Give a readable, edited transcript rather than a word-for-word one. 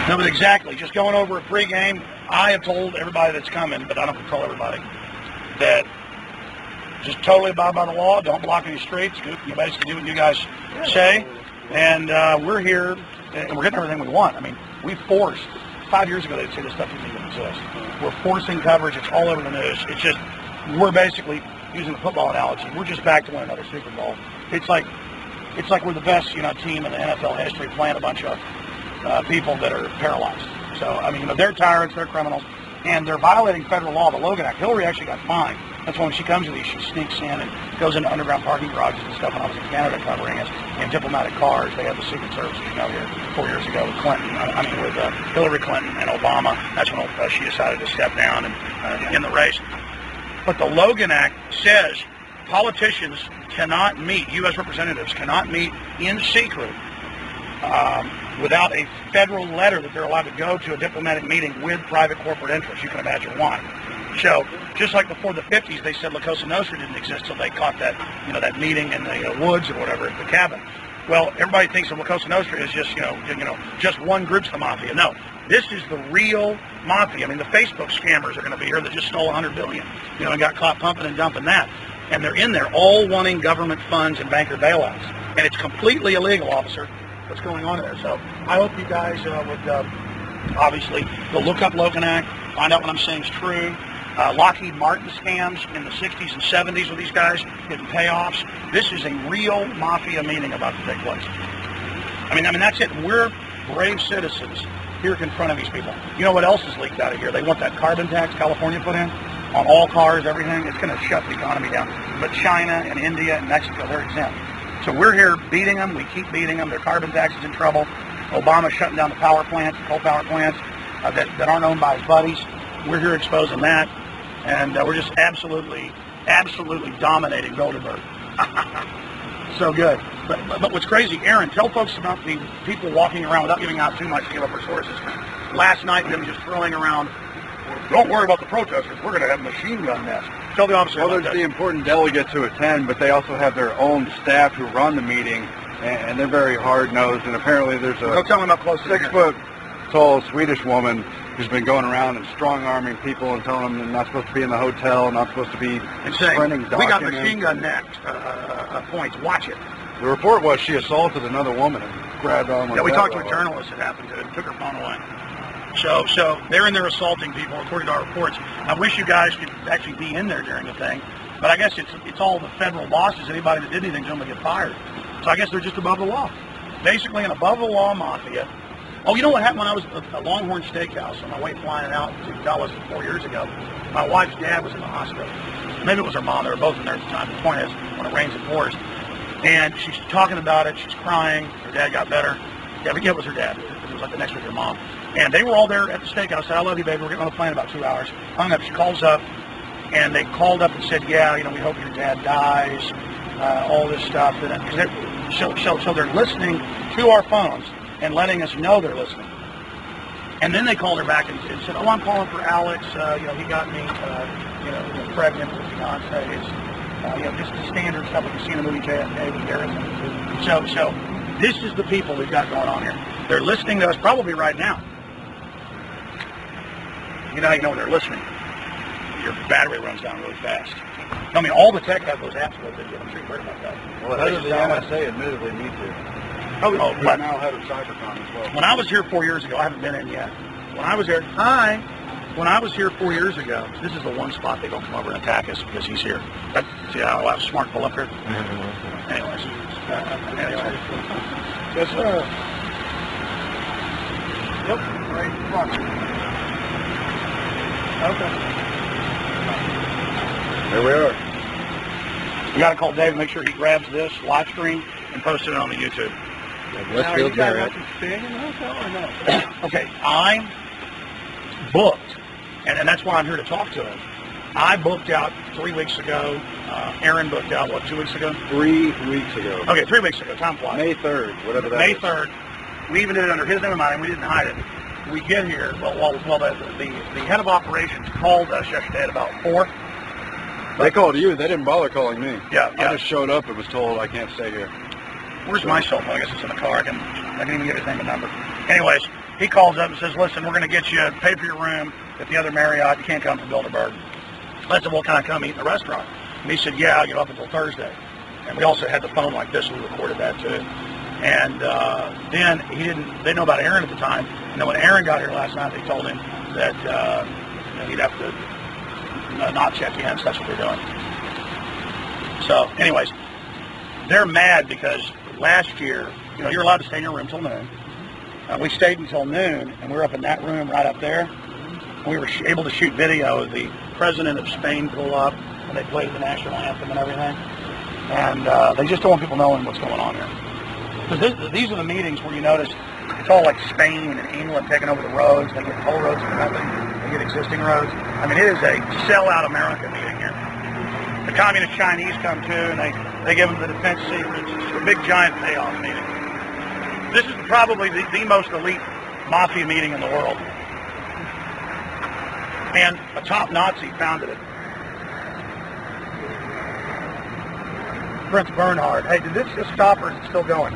No, but exactly. Just going over a pregame, I have told everybody that's coming, but I don't control everybody, that just totally abide by the law. Don't block any streets. You basically do what you guys say. And we're here, and we're getting everything we want. I mean, we forced, 5 years ago they'd say this stuff didn't even exist. We're forcing coverage. It's all over the news. It's just, we're basically, using a football analogy, we're just back to win another Super Bowl. It's like we're the best, team in the NFL history playing a bunch of people that are paralyzed. So, I mean, they're tyrants, they're criminals, and they're violating federal law, the Logan Act. Hillary actually got fined. That's why when she comes to these, she sneaks in and goes into underground parking garages and stuff. When I was in Canada covering it, in diplomatic cars, they had the Secret Service, here 4 years ago with Clinton. With Hillary Clinton and Obama. That's when she decided to step down and in the race. But the Logan Act says politicians cannot meet, U.S. representatives cannot meet in secret without a federal letter that they're allowed to go to a diplomatic meeting with private corporate interests. You can imagine why. So, just like before the 50s, they said La Cosa Nostra didn't exist till they caught that, that meeting in the woods or whatever at the cabin. Well, everybody thinks of La Cosa Nostra as just, just one group's the mafia. No, this is the real mafia. I mean, the Facebook scammers are going to be here that just stole $100 billion, and got caught pumping and dumping that. And they're in there all wanting government funds and banker bailouts. And it's completely illegal, officer, what's going on there. So I hope you guys would, obviously, go look up Logan Act, find out what I'm saying is true. Lockheed Martin scams in the 60s and 70s with these guys getting payoffs. This is a real mafia meeting about to take place. I mean, that's it. We're brave citizens here confronting these people. You know what else is leaked out of here? They want that carbon tax California put in on all cars, everything. It's going to shut the economy down. But China and India and Mexico, they're exempt. So we're here beating them. We keep beating them. Their carbon tax is in trouble. Obama's shutting down the power plants, the coal power plants that aren't owned by his buddies. We're here exposing that. And we're just absolutely dominating Bilderberg. So good. But what's crazy, Aaron, tell folks about the people walking around without giving out too much to give up our sources. Last night, them just throwing around, don't worry about the protesters. We're going to have a machine gun nest. Tell the officer. Well, there's the important delegates who attend, but they also have their own staff who run the meeting, and they're very hard-nosed. And apparently there's a Don't tell them up close 6-foot-tall Swedish woman who's been going around and strong-arming people and telling them they're not supposed to be in the hotel, not supposed to be printing documents. We got machine gun next points. Watch it. The report was she assaulted another woman and grabbed on with we talked to a journalist that happened to it and took her phone away. So they're in there assaulting people, according to our reports. I wish you guys could actually be in there during the thing, but I guess it's all the federal bosses. Anybody that did anything to them would get fired. So I guess they're just above the law. Basically an above-the-law mafia. Oh, you know what happened when I was at Longhorn Steakhouse on my way flying out to Dallas 4 years ago? My wife's dad was in the hospital. Maybe it was her mom. They were both in there at the time. The point is, when it rains, it pours. And she's talking about it. She's crying. Her dad got better. Yeah, I forget it was her dad. It was like the next week her mom. And they were all there at the steakhouse. Said, I love you, baby. We're getting on the plane in about 2 hours. Hung up. She calls up. And they called up and said, yeah, we hope your dad dies. All this stuff. So they're listening to our phones and letting us know they're listening. And then they called her back and said, oh, I'm calling for Alex. He got me, pregnant with fiancé. Just the standard stuff like you see in the movie JFK with Garrison. So this is the people we've got going on here. They're listening to us probably right now. You know how you know when they're listening? Your battery runs down really fast. I mean, all the tech have those apps built into it. I'm sure you've heard about that. Well, the head of the NSA admittedly need to. But now head of Cybercom as well. When I was here 4 years ago, I haven't been in yet. When I was here, When I was here 4 years ago, this is the one spot they don't come over and attack us because he's here. See how I have smart pull up here? Anyways. Yes, sir. Yep. Right in front. Okay. There we are. We got to call Dave and make sure he grabs this live stream and post it on the YouTube. Westfield Marriott. Staying in the hotel or no? Okay, I booked, and that's why I'm here to talk to him. I booked out 3 weeks ago. Aaron booked out, 2 weeks ago? 3 weeks ago. Okay, 3 weeks ago. Time flies. May 3rd, whatever that May is. May 3rd. We even did it under his name and mine, and we didn't hide it. We get here, the head of operations called us yesterday at about 4. They called you. They didn't bother calling me. Yeah. I just showed up and was told I can't stay here. Where's my cell phone? I guess it's in the car. I can even get his name and number. Anyways, he calls up and says, listen, we're going to get you, pay for your room at the other Marriott. You can't come to Bilderberg. I said, well, can I come eat in the restaurant? And he said, yeah, I'll get up until Thursday. And we also had the phone like this. We recorded that too. And then he didn't, they didn't know about Aaron at the time. And then when Aaron got here last night, they told him that he'd have to not check in. So that's what they're doing. So anyways, they're mad because last year, you're allowed to stay in your room till noon. We stayed until noon, and we were up in that room right up there. We were able to shoot video of the president of Spain pull up, and they played the national anthem and everything. And they just don't want people knowing what's going on here. Because these are the meetings where you notice it's all like Spain and England taking over the roads. They get toll roads for nothing. They get existing roads. I mean, it is a sell-out America meeting here. The communist Chinese come too, and they give them the defense secrets. It's a big, giant payoff meeting. This is probably the most elite mafia meeting in the world. And a top Nazi founded it. Prince Bernhard. Hey, did this just stop or is it still going?